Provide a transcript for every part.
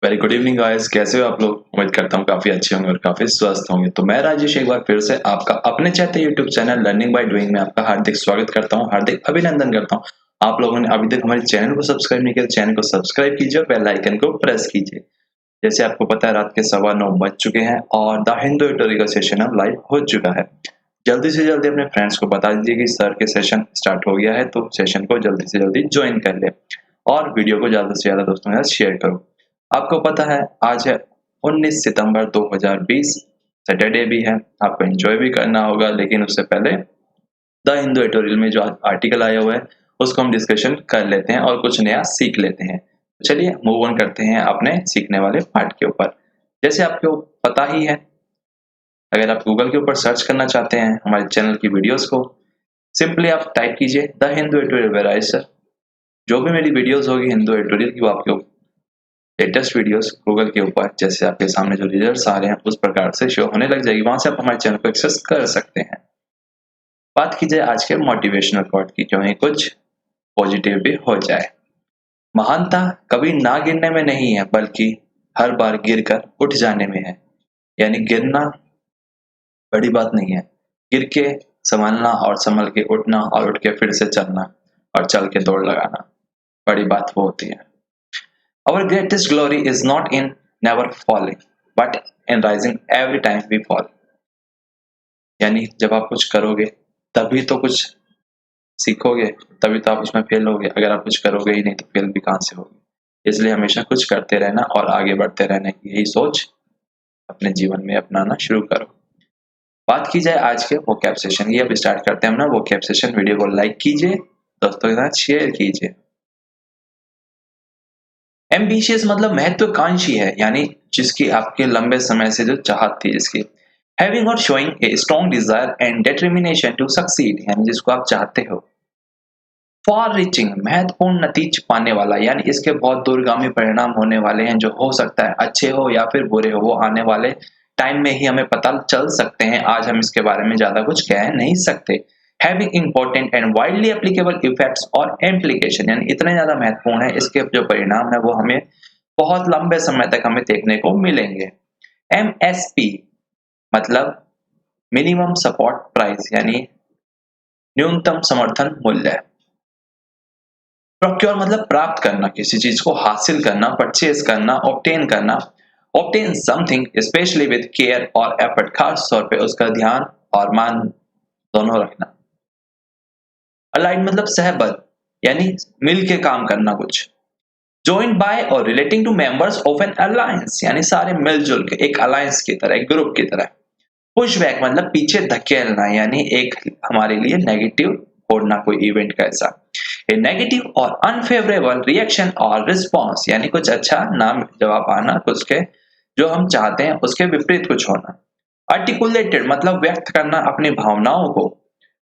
Very good evening guys, कैसे हो आप लोग। उम्मीद करता हूँ काफी अच्छे होंगे और काफी स्वस्थ होंगे। तो मैं राजेश एक बार फिर से आपका अपने चाहते YouTube channel learning by doing में आपका हार्दिक स्वागत करता हूँ, हार्दिक अभिनंदन करता हूँ। आप लोगों ने अभी तक हमारे चैनल को सब्सक्राइब नहीं किया तो चैनल को सब्सक्राइब कीजिए और बेल आइकन को प्रेस कीजिए। जैसे आपको पता है रात के 9:15 बज चुके हैं और द हिंदू ट्यूटोरियल का सेशन अब लाइव हो चुका है। जल्दी से जल्दी अपने फ्रेंड्स को बता दीजिए कि सर के सेशन स्टार्ट हो गया है, तो सेशन को जल्दी से जल्दी ज्वाइन कर ले और वीडियो को ज्यादा से ज्यादा दोस्तों के साथ शेयर करो। आपको पता है आज है 19 सितंबर 2020, सैटरडे भी है। आपको एंजॉय भी करना होगा, लेकिन उससे पहले द हिंदू एडिटोरियल में जो आर्टिकल आया हुआ है उसको हम डिस्कशन कर लेते हैं और कुछ नया सीख लेते हैं। तो चलिए मूव ऑन करते हैं अपने सीखने वाले पार्ट के ऊपर। जैसे आपको पता ही है, अगर आप गूगल के ऊपर सर्च करना चाहते हैं हमारे चैनल की वीडियोस को, सिंपली आप टाइप कीजिए the Hindu editorial varies sir. जो भी मेरी वीडियोस होगी हिंदू एडिटोरियल की, वो आपके लेटेस्ट वीडियोस गूगल के ऊपर जैसे आपके सामने जो रिजल्ट्स आ रहे हैं उस प्रकार से शो होने लग जाएगी। वहां से आप हमारे चैनल को एक्सेस कर सकते हैं। बात की जाए आज के मोटिवेशनल कोट की, क्यों ही कुछ पॉजिटिव भी हो जाए। महानता कभी ना गिरने में नहीं है, बल्कि हर बार गिरकर उठ जाने में है। यानी गिरना बड़ी बात नहीं है, गिर के संभलना और संभल के उठना और उठ के फिर से चलना और चल के दौड़ लगाना, बड़ी बात वो होती है। Our greatest glory is not in never falling, but in rising every time we fall. यानी जब आप कुछ करोगे तभी तो कुछ सीखोगे, तभी तो आप उसमें फेल होगे। अगर आप कुछ करोगे ही नहीं तो फेल भी कहाँ से होगे। इसलिए हमेशा कुछ करते रहना और आगे बढ़ते रहने की यही सोच अपने जीवन में अपनाना शुरू करो। बात की जाए आज के वोकैब सेशन की, अब स्टार्ट करते हैं हम ना वोकैब सेशन। वीडियो को लाइक कीजिए, दोस्तों के साथ शेयर कीजिए। एम्बिशियस मतलब महत्वाकांक्षी है, यानी जिसकी आपके लंबे समय से जो चाहत थी जिसकी। हैविंग और showing a strong desire and determination to succeed, यानी जिसको आप चाहते हो। फॉर रीचिंग महत्वपूर्ण नतीज पाने वाला, यानी इसके बहुत दूरगामी परिणाम होने वाले हैं, जो हो सकता है अच्छे हो या फिर बुरे हो, वो आने वाले टाइम में ही हमें पता चल सकते हैं। आज हम इसके बारे में ज्यादा कुछ कह नहीं सकते। Having important and widely applicable effects और एम्प्लीकेशन, यानी इतने ज्यादा महत्वपूर्ण है, इसके जो परिणाम है वो हमें बहुत लंबे समय तक हमें देखने को मिलेंगे। एमएसपी मतलब मिनिमम सपोर्ट प्राइस, यानी न्यूनतम समर्थन मूल्य। प्रोक्योर मतलब प्राप्त करना, किसी चीज को हासिल करना, परचेज करना, ऑब्टेन करना। Obtain something specially with care और एफर्ट, खास तौर पे उसका ध्यान और मान दोनों रखना। अलाइड मतलब सहबद्ध, यानी मिल के काम करना कुछ। joined by और relating to members of an alliance, यानी सारे मिलजुल के एक अलायंस की तरह, एक ग्रुप की तरह। पुश बैक मतलब पीछे धकेलना, यानी एक हमारे लिए नेगेटिव छोड़ना कोई इवेंट का ऐसा। ए नेगेटिव और अनफेवरेबल रिएक्शन और रिस्पॉन्स, यानी कुछ अच्छा ना जवाब आना, कुछ के जो हम चाहते हैं उसके विपरीत कुछ होना। आर्टिकुलेटेड मतलब व्यक्त करना अपनी भावनाओं को।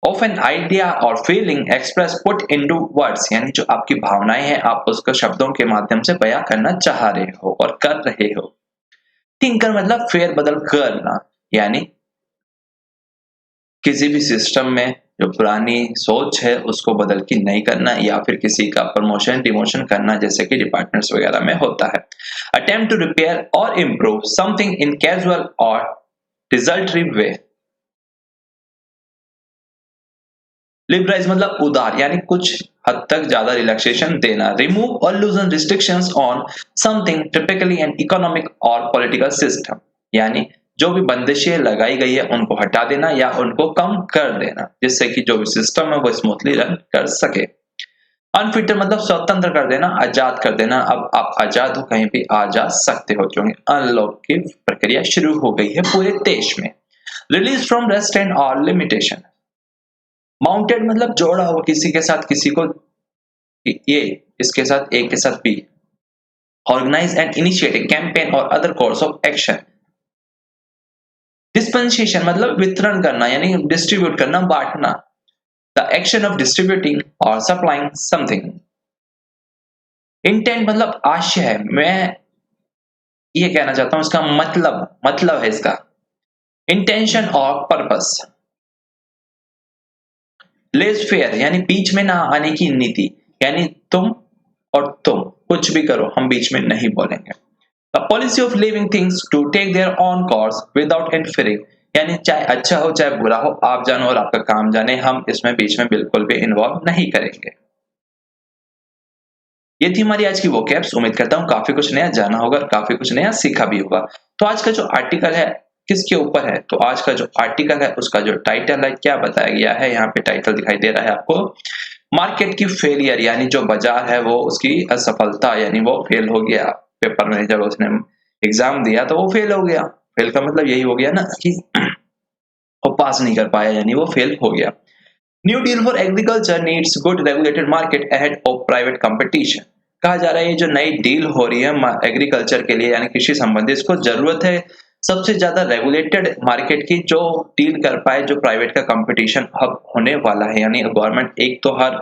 ऑफ एन आइडिया और feeling express put into words, यानी जो आपकी भावनाएं हैं आप उसको शब्दों के माध्यम से बयां करना चाह रहे हो और कर रहे हो। थिंकर मतलब फेर बदल करना, यानी किसी भी सिस्टम में जो पुरानी सोच है उसको बदल के नहीं करना, या फिर किसी का प्रमोशन डिमोशन करना, जैसे कि डिपार्टमेंट्स वगैरह में होता है। अटेम्प्ट टू रिपेयर और इम्प्रूव समथिंग इन कैजुअल और रिजल्टरी वे। लिबराइज मतलब उदार, यानी कुछ हद तक ज्यादा रिलैक्सेशन देना। रिमूव और लूजन restrictions on something typically an economic और पॉलिटिकल सिस्टम, यानी जो भी बंदिशें लगाई गई है उनको हटा देना या उनको कम कर देना, जिससे कि जो भी सिस्टम है वो स्मूथली रन कर सके। अनफिल्टर मतलब स्वतंत्र कर देना, आजाद कर देना। अब आप आजाद हो, कहीं भी आ जा सकते हो, क्योंकि अनलॉक की प्रक्रिया शुरू हो गई है पूरे देश में। रिलीज फ्रॉम रेस्ट्रेंट और लिमिटेशन। माउंटेड मतलब जोड़ा हो किसी के साथ किसी को, ये इसके साथ ए के साथ B. Organise and initiate a campaign और other course of action. Dispensation मतलब वितरण करना, यानी डिस्ट्रीब्यूट करना, बांटना। द एक्शन ऑफ डिस्ट्रीब्यूटिंग और सप्लाइंग समथिंग। इंटेंट मतलब आशय है, मैं ये कहना चाहता हूं इसका मतलब है इसका इंटेंशन और पर्पस। लेस फेयर यानी बीच में ना आने की नीति, यानी तुम और तुम कुछ भी करो हम बीच में नहीं बोलेंगे। The policy of living things to take their own course without interfering, यानी चाहे अच्छा हो चाहे बुरा हो, आप जानो और आपका काम जाने, हम इसमें बीच में बिल्कुल भी इन्वॉल्व नहीं करेंगे। ये थी हमारी आज की वोकैब्स। उम्मीद करता हूँ काफी कुछ नया जाना होगा, काफी कुछ नया सीखा भी होगा। तो आज का जो आर्टिकल है किसके ऊपर है, तो आज का जो आर्टिकल है उसका जो टाइटल है, क्या बताया गया है, यहाँ पे टाइटल दिखाई दे रहा है आपको, मार्केट की फेलियर, यानी जो बाजार है वो उसकी असफलता, यानी वो फेल हो गया। पेपर में जब उसने एग्जाम दिया तो वो फेल हो गया। फेल का मतलब यही हो गया ना कि वो पास नहीं कर पाया, यानी वो फेल हो गया। New deal for agriculture needs good regulated market ahead of private competition. कहा जा रहा है ये जो नई डील हो रही है एग्रीकल्चर के लिए, यानी कृषि संबंधी, इसको जरूरत है सबसे ज्यादा रेगुलेटेड मार्केट की, जो डील कर पाए, जो प्राइवेट का कंपटीशन अब होने वाला है। यानी गवर्नमेंट एक तो हर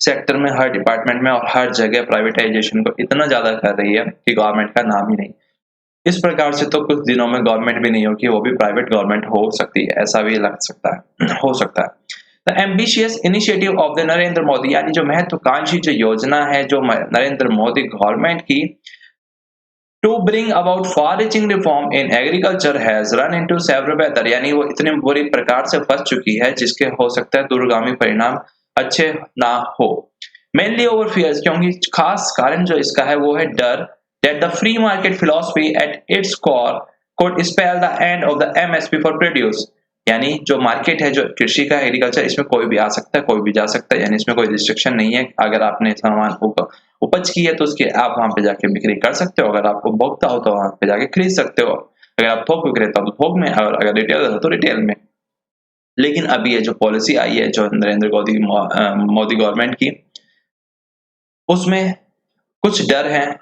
सेक्टर में, हर डिपार्टमेंट में और हर जगह प्राइवेटाइजेशन को इतना ज्यादा कर रही है कि गवर्नमेंट का नाम ही नहीं। इस प्रकार से तो कुछ दिनों में गवर्नमेंट भी नहीं होगी, वो भी प्राइवेट गवर्नमेंट हो सकती है, ऐसा भी लग सकता है हो सकता है। The ambitious initiative of the Narendra Modi, यानी जो महत्वाकांक्षी जो योजना है जो नरेंद्र मोदी गवर्नमेंट की, to bring about far reaching reform in agriculture has run into several weather, यानी वो इतने बुरी प्रकार से फंस चुकी है जिसके हो सकता है दूरगामी परिणाम अच्छे ना हो। मेनली ओवर फियर्स, क्योंकि खास कारण जो इसका है वो है डर, that the free market philosophy at its core could spell the end of the MSP for produce, यानी जो मार्केट है जो कृषि का, एग्रीकल्चर, इसमें कोई भी आ सकता है, कोई भी जा सकता है, यानी इसमें कोई रिस्ट्रिक्शन नहीं है। अगर आपने सामान उपज की है तो उसके आप वहां पे जाके बिक्री कर सकते हो, अगर आपको भोगता हो तो वहां पे जाके खरीद सकते हो, अगर आप थोक विक्रेता हो तो थोक में, और अगर रिटेल हो तो रिटेल में। लेकिन अभी ये जो पॉलिसी आई है जो नरेंद्र मोदी गवर्नमेंट की, उसमें कुछ डर हैं,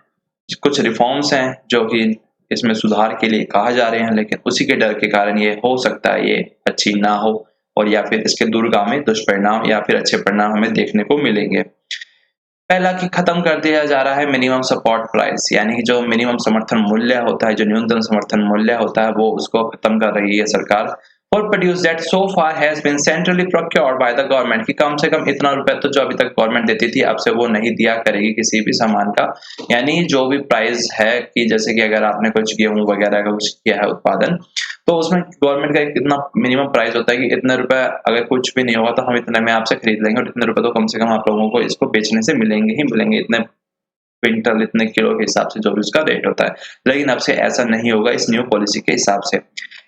कुछ रिफॉर्म्स हैं जो कि इसमें सुधार के लिए कहा जा रहे हैं, लेकिन उसी के डर के कारण ये हो सकता है ये अच्छी ना हो, और या फिर इसके दूरगामी दुष्परिणाम या फिर अच्छे परिणाम हमें देखने को मिलेंगे। पहला कि खत्म कर दिया जा रहा है मिनिमम सपोर्ट प्राइस, यानी कि जो मिनिमम समर्थन मूल्य होता है, जो न्यूनतम समर्थन मूल्य होता है, वो उसको खत्म कर रही है सरकार। For produce that so far has been centrally procured by the government, कि कम से कम इतना रुपए तो जो अभी तक गवर्नमेंट देती थी अब से वो नहीं दिया करेगी किसी भी सामान का। यानी जो भी प्राइस है, कि जैसे कि अगर आपने कुछ गेहूं वगैरह का कुछ किया है उत्पादन, तो उसमें गवर्नमेंट का एक इतना मिनिमम प्राइस होता है कि इतने रुपए, अगर कुछ भी नहीं होगा तो हम इतने में आपसे खरीद लेंगे, और इतने रुपए तो कम से कम आप लोगों को इसको बेचने से मिलेंगे ही मिलेंगे, इतने क्विंटल, इतने किलो के हिसाब से जो भी उसका रेट होता है। लेकिन अब से ऐसा नहीं होगा इस न्यू पॉलिसी के हिसाब से।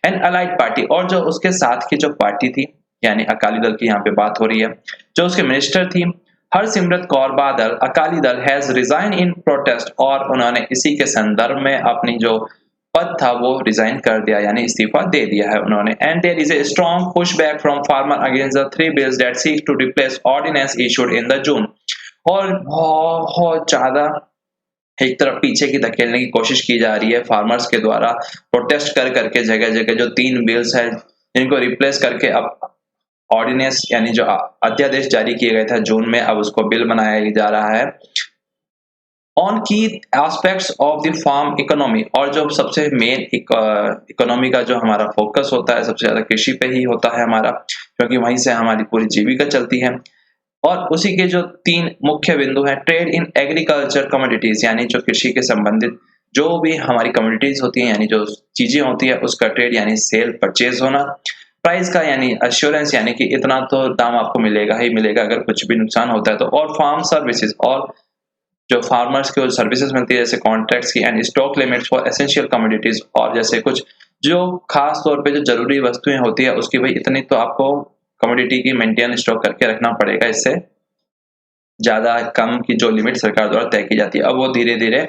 एंड अलाइड पार्टी, और जो उसके साथ की जो पार्टी थी, यानी अकाली दल की यहाँ पे बात हो रही है, जो उसके मिनिस्टर थी Harsimrat Kaur Badal, Akali Dal has resign in protest, और उन्होंने इसी के संदर्भ में अपनी जो पद था वो रिजाइन कर दिया, यानी इस्तीफा दे दिया है उन्होंने। And there is a strong push back from farmer against the three bills that seek to replace ordinance issued in the June, और बहुत ज्यादा एक तरफ पीछे की धकेलने की कोशिश की जा रही है फार्मर्स के द्वारा, प्रोटेस्ट कर करके जगह जगह जो 3 बिल्स है जिनको रिप्लेस करके अब ऑर्डिनेंस, यानी जो अध्यादेश जारी किए गए थे जून में, अब उसको बिल बनाया जा रहा है। On key aspects of the farm economy, और जो सबसे मेन इकोनॉमी का जो हमारा फोकस होता है सबसे ज्यादा कृषि पे ही होता है हमारा, क्योंकि वहीं से हमारी पूरी जीविका चलती है। और उसी के जो 3 मुख्य बिंदु हैं, ट्रेड इन एग्रीकल्चर कमोडिटीज, यानी जो कृषि के संबंधित जो भी हमारी कमोडिटीज होती हैं, यानी जो चीजें होती है उसका ट्रेड, यानी सेल परचेज होना। प्राइस का यानी अश्योरेंस, यानी कि इतना तो दाम आपको मिलेगा ही मिलेगा अगर कुछ भी नुकसान होता है तो। और फार्म सर्विसेज, और जो फार्मर्स को सर्विसेज मिलती है जैसे कॉन्ट्रैक्ट्स की, and stock limits for essential commodities, और जैसे कुछ जो खास तौर पे जो जरूरी वस्तुएं होती है उसकी भाई इतनी तो आपको कमोडिटी की मेंटेन स्टॉक करके रखना पड़ेगा, इससे ज्यादा कम की जो लिमिट सरकार द्वारा तय की जाती है। अब वो धीरे धीरे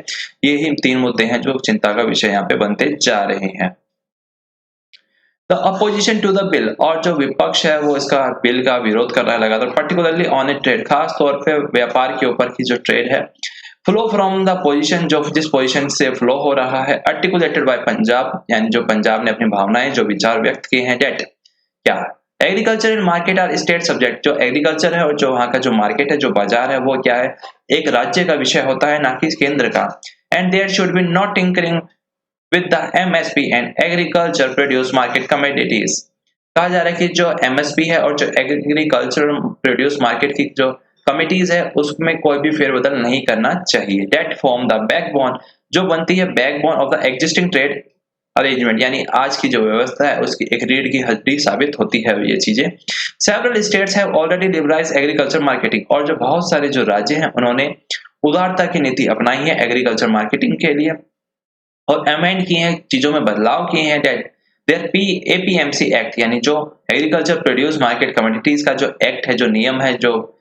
ये ही 3 मुद्दे हैं जो चिंता का विषय यहाँ पे बनते जा रहे हैं। The opposition to the bill, और जो विपक्ष है वो इसका बिल का विरोध कर रहा है लगातार, पर्टिकुलरली ऑन ए ट्रेड, खास तौर पे व्यापार के ऊपर की जो ट्रेड है। फ्लो फ्रॉम द पोजीशन, जो जिस पोजीशन से फ्लो हो रहा है, आर्टिकुलेटेड बाय पंजाब, यानी जो पंजाब ने अपनी भावनाएं जो विचार व्यक्त किए हैं, डेट क्या agriculture and market are state subject, जो एग्रीकल्चर है और जो वहाँ का जो मार्केट है, जो बाजार है, वो क्या है, एक राज्य का विषय होता है ना कि केंद्र का। And there should be not tinkering with the MSP and agriculture produce market commodities, कहा जा रहा है कि जो MSP है और जो एग्रीकल्चर प्रोड्यूस मार्केट की जो कमिटीज है उसमें कोई भी फेरबदल नहीं करना चाहिए। डेट फॉर्म द बैकबोन, जो बनती है backbone of the existing trade arrangement, यानी आज की जो व्यवस्था है उसकी एक रीढ़ की हड्डी साबित होती है ये चीजें। Several states have already liberalised agriculture marketing, और जो बहुत सारे जो राज्य हैं उन्होंने उदारता की नीति अपनाई है एग्रीकल्चर मार्केटिंग के लिए, और अमेंड किए हैं, चीजों में बदलाव किए हैं। That their P APMC act, यानी जो एग्रीकल्चर प्रोड्यूस मार्केट कमोडिटीज का जो एक्ट है, जो नियम है, जो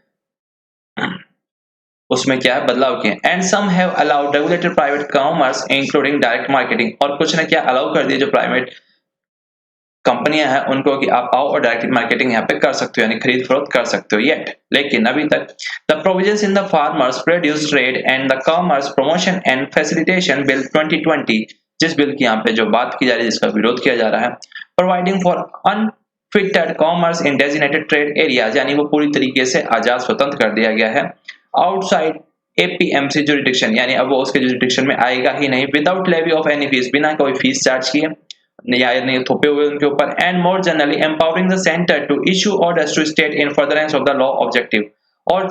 उसमें क्या है बदलाव किए। And some have allowed regulated private commerce including direct marketing, और कुछ ने क्या अलाउ कर दिया जो प्राइवेट कंपनियां हैं उनको कि आप आओ और डायरेक्ट मार्केटिंग यहाँ पे कर सकते हो, यानी खरीद फरोख्त कर सकते हो। येट लेकिन अभी तक the provisions in the farmers produce trade and the commerce promotion and facilitation bill 2020, जिस बिल की यहाँ पे जो बात की जा रही है, जिसका विरोध किया जा रहा है, providing for unfiltered commerce in designated trade areas, यानी वो पूरी तरीके से आजाद स्वतंत्र कर दिया गया है आउटसाइड एपीएमसी जुरिडिक्शन, यानी अब वो उसके जुरिडिक्शन में आएगा ही नहीं। Without levy of any fees, बिना कोई फीस चार्ज किए या नहीं थोपे हुए उनके ऊपर। And more generally empowering the centre to issue orders to state in furtherance of the law objective, और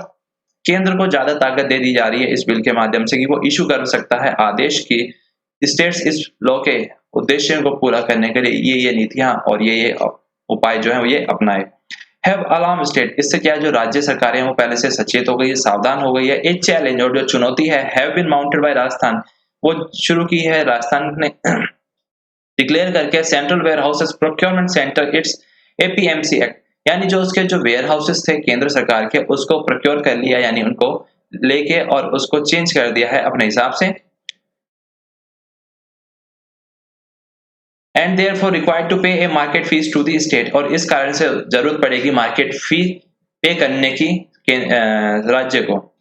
केंद्र को ज्यादा ताकत दे दी जा रही है इस बिल के माध्यम से कि वो इशू कर सकता है आदेश की स्टेट्स इस लॉ के उद्देश्यों को पूरा करने के लिए ये नीतियां और ये उपाय जो है ये अपनाए। हैव अलार्म स्टेट, इससे क्या जो राज्य सरकारें वो पहले से सचेत हो गई है, सावधान हो गई है। एक चैलेंज और जो चुनौती है have been mounted by Rajasthan, वो शुरू की है राजस्थान ने डिक्लेयर करके central warehouses procurement centre its APMC act, यानी जो उसके जो वेयर हाउसेस थे केंद्र सरकार के उसको प्रोक्योर कर लिया, यानी उनको लेके और उसको चेंज कर दिया है अपने हिसाब से। And therefore required to pay a market fee to the state, और इस कारण से जरूरत पड़ेगी मार्केट फी पे करने की राज्य को।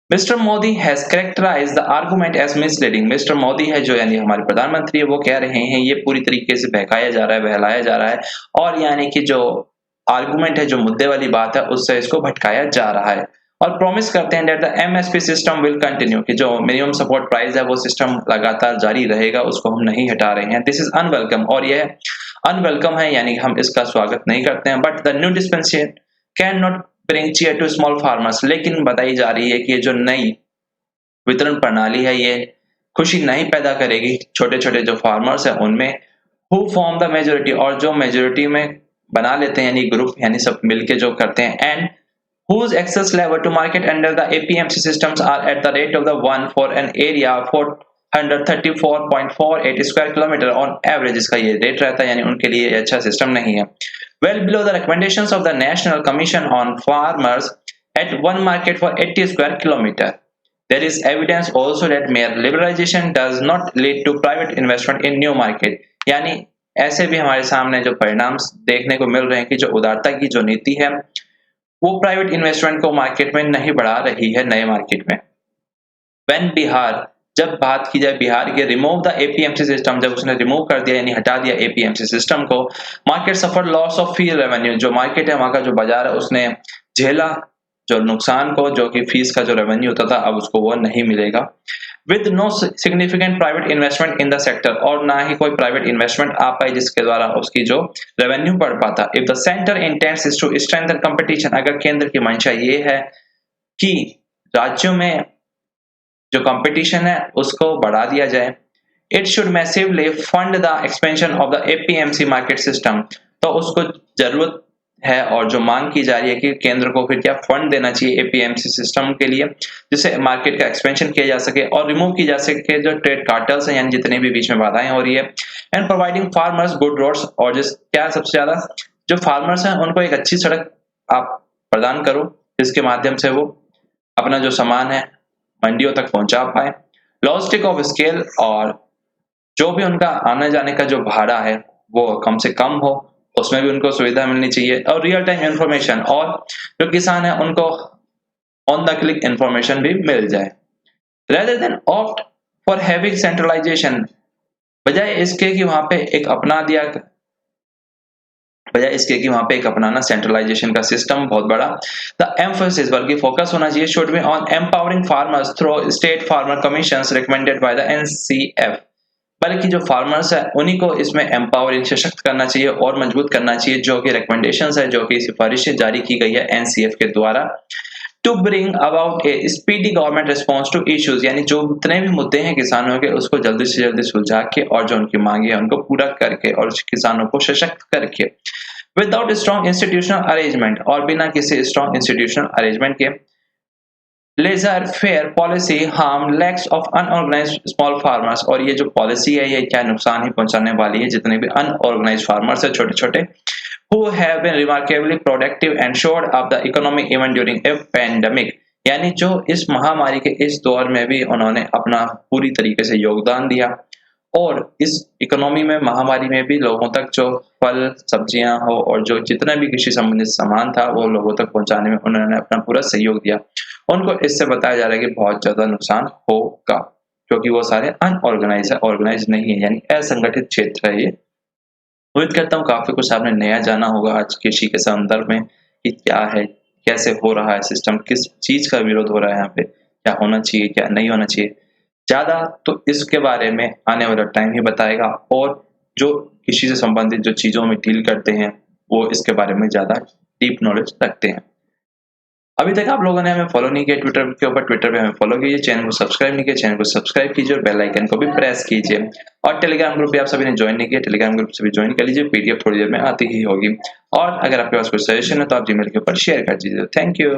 Mister Modi has characterised the argument as misleading, mister Modi है जो यानी हमारे प्रधानमंत्री है वो कह रहे हैं ये पूरी तरीके से बहकाया जा रहा है, बहलाया जा रहा है, और यानी कि जो आर्गुमेंट है, जो मुद्दे वाली बात है, उससे इसको भटकाया जा रहा है। और प्रॉमिस करते हैं that the MSP system will continue, कि जो मिनिमम सपोर्ट प्राइस है वो सिस्टम लगातार जारी रहेगा, उसको हम नहीं हटा रहे हैं। दिस इज अनवेलकम, और यह अनवेलकम है, यानी हम इसका स्वागत नहीं करते हैं। But the new dispensation can not bring cheer to small farmers, लेकिन बताई जा रही है कि ये जो नई वितरण प्रणाली है ये खुशी नहीं पैदा करेगी छोटे छोटे जो फार्मर्स हैं उनमें। हु फॉर्म द मेजोरिटी, और जो मेजोरिटी में बना लेते हैं यानी ग्रुप, यानी सब मिलके जो करते हैं। And whose access level to market under the APMC systems are at the rate of the one for an area 434.48 square kilometer on average, इसका ये रेट रहता है, यानी उनके लिए अच्छा सिस्टम नहीं है। well below the recommendations of the National Commission on Farmers at one market for 80 square kilometer. There is evidence also that mere liberalization does not lead to private investment in new market, यानी ऐसे भी हमारे सामने जो परिणाम देखने को मिल रहे हैं कि जो उदारता की जो नीति है वो प्राइवेट इन्वेस्टमेंट को मार्केट में नहीं बढ़ा रही है, नए मार्केट में। When बिहार, जब बात की जाए बिहार के रिमूव द एपीएमसी सिस्टम, जब उसने रिमूव कर दिया यानी हटा दिया एपीएमसी सिस्टम को, market suffer loss of fee revenue, जो मार्केट है वहां का जो बाजार है उसने झेला जो नुकसान को, जो कि फीस का जो रेवेन्यू होता था अब उसको वो नहीं मिलेगा। With no significant private investment in the sector, और ना ही कोई प्राइवेट इन्वेस्टमेंट आ पाई जिसके द्वारा उसकी जो रेवेन्यू बढ़ पाता। If the centre intents is to strengthen competition, अगर केंद्र की मंशा ये है कि राज्यों में जो कंपटीशन है उसको बढ़ा दिया जाए, it should massively fund the expansion of the APMC market system, तो उसको जरूरत है और जो मांग की जा रही है कि केंद्र को फिर क्या फंड देना चाहिए एपीएमसी सिस्टम के लिए, जिससे मार्केट का एक्सपेंशन किया जा सके और रिमूव की जा सके जो ट्रेड कार्टल्स हैं, यानी जितने भी बीच में बाधाएं हो रही है। And providing farmers good roads, और जिस क्या सबसे ज्यादा जो फार्मर्स हैं उनको एक अच्छी सड़क आप प्रदान करो जिसके माध्यम से वो अपना जो सामान है मंडियों तक पहुंचा पाए। लॉजिस्टिक ऑफ स्केल, और जो भी उनका आने जाने का जो भाड़ा है वो कम से कम हो, उसमें भी उनको सुविधा मिलनी चाहिए। और रियल टाइम इंफॉर्मेशन, और जो किसान है उनको ऑन द क्लिक इंफॉर्मेशन भी मिल जाए। Rather than opt for having centralisation, बजाय इसके कि वहां पे एक अपना दिया, बजाय इसके कि वहां पे एक अपनाना सेंट्रलाइजेशन का सिस्टम बहुत बड़ा, द एम्फोसिस बल्कि फोकस होना चाहिए should be on empowering farmers through state farmer commissions recommended by the NCF, बल्कि जो फार्मर्स है उन्हीं को इसमें एम्पावरिंग सशक्त करना चाहिए और मजबूत करना चाहिए, जो कि रिकमेंडेशंस है, जो कि सिफारिशें जारी की गई है एनसीएफ के द्वारा to bring about a speedy government response to issues, यानी जो जितने भी मुद्दे हैं किसानों के उसको जल्दी से जल्दी सुलझा के और जो उनकी मांगे हैं उनको पूरा करके और किसानों को सशक्त करके विदाउट स्ट्रॉन्ग इंस्टीट्यूशनल अरेंजमेंट, और बिना किसी स्ट्रॉन्ग इंस्टीट्यूशनल अरेंजमेंट के laissez faire policy harm lakhs of unorganised small farmers. और ये जो पॉलिसी है ये क्या नुकसान ही पहुंचाने वाली है जितने भी अनऑर्गेनाइज्ड फार्मर्स है, छोटे छोटे, who have been remarkably productive and shored up the economy even during a pandemic, यानी जो इस महामारी के इस दौर में भी उन्होंने अपना पूरी तरीके से योगदान दिया और इस इकोनॉमी में महामारी में भी लोगों तक जो फल सब्जियां हो और जो जितना भी कृषि संबंधित सामान था वो लोगों तक पहुंचाने में उन्होंने अपना पूरा सहयोग दिया। उनको इससे बताया जा रहा है कि बहुत ज्यादा नुकसान होगा क्योंकि वो सारे अनऑर्गेनाइज है, ऑर्गेनाइज नहीं है, यानी असंगठित क्षेत्र है ये। उम्मीद करता हूँ काफी कुछ आपने नया जाना होगा आज कृषि के संदर्भ में कि क्या है, कैसे हो रहा है सिस्टम, किस चीज का विरोध हो रहा है यहाँ पे, क्या होना चाहिए क्या नहीं होना चाहिए। ज्यादा तो इसके बारे में आने वाला टाइम ही बताएगा, और जो कृषि से संबंधित जो चीजों में डील करते हैं वो इसके बारे में ज्यादा डीप नॉलेज रखते हैं। अभी तक आप लोगों ने हमें फॉलो नहीं किया ट्विटर के ऊपर, ट्विटर पे हमें फॉलो कीजिए, चैनल को सब्सक्राइब नहीं किया चैनल को सब्सक्राइब कीजिए और बेल आइकन को भी प्रेस कीजिए। और टेलीग्राम ग्रुप भी आप सभी ने ज्वाइन नहीं किया, टेलीग्राम ग्रुप से भी ज्वाइन कर लीजिए, पीडीएफ थोड़ी देर में आती ही होगी। और अगर आपके पास कोई सजेशन है तो आप जीमेल के ऊपर शेयर कर दीजिए। Thank you.